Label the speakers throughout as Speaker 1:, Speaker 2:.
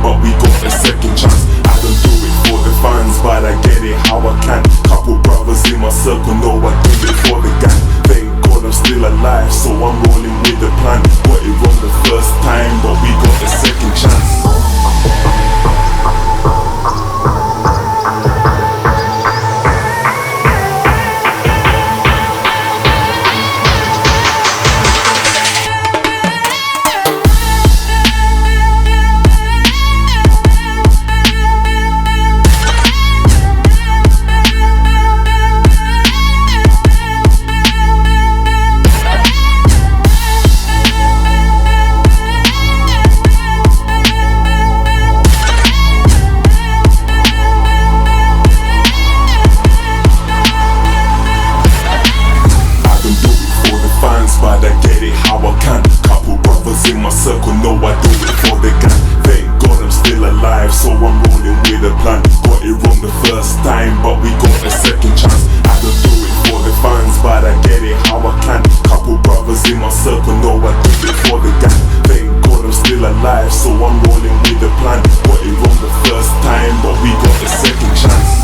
Speaker 1: but we got a second chance. I don't do it for the fans, but I get it how I can. Couple brothers in my circle know I do it for the gang. Thank God I'm still alive, so I'm rolling with the plan. Got it wrong the first time, but we got a second chance. Circle, know I do it for the gang. Thank God I'm still alive, so I'm rolling with a plan. Got it wrong the first time, but we got a second chance. I don't do it for the fans, but I get it how I can. Couple brothers in my circle, know I do it for the gang. Thank God I'm still alive, so I'm rolling with a plan. Got it wrong the first time, but we got a second chance.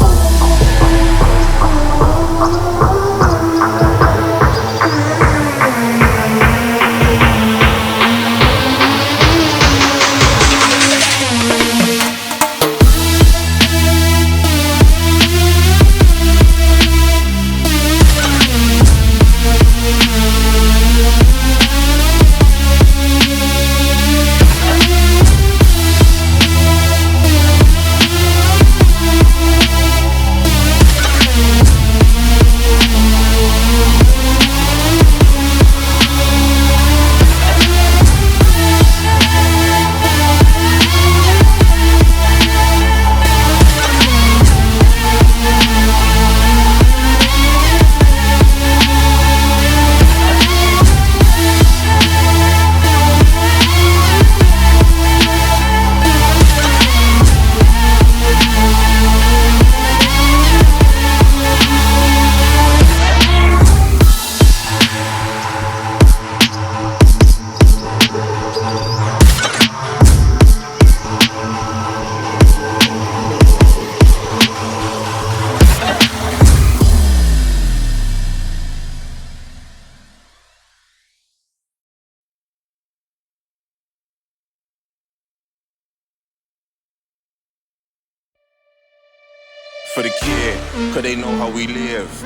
Speaker 2: For the kid, cause they know how we live.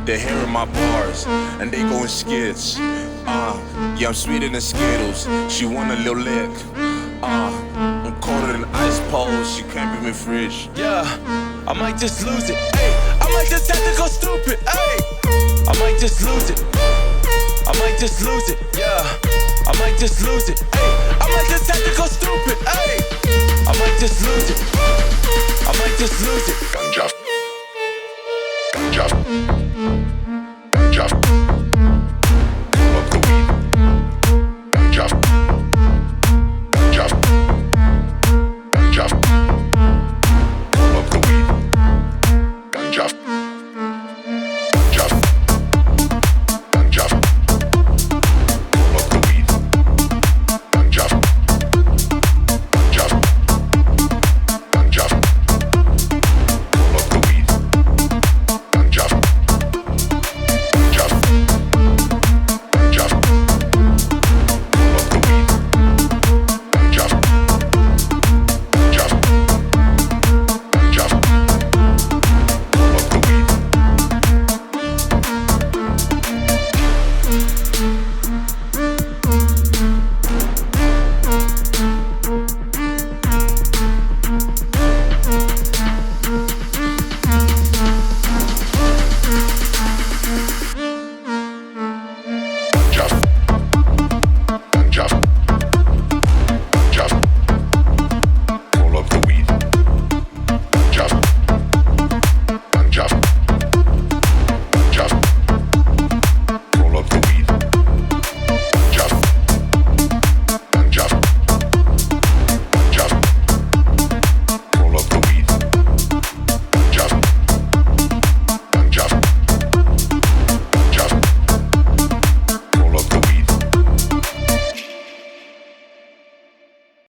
Speaker 2: They're hearing my bars, and they going skits. Yeah, I'm sweeter than Skittles. She want a little lick. I'm colder than ice poles. She can't be in fridge. Yeah, I might just lose it. Hey, I might just have to go stupid. Hey, I might just lose it. I might just lose it. Yeah, I might just lose it. Hey, I might just have to go stupid. Hey, I might just lose it.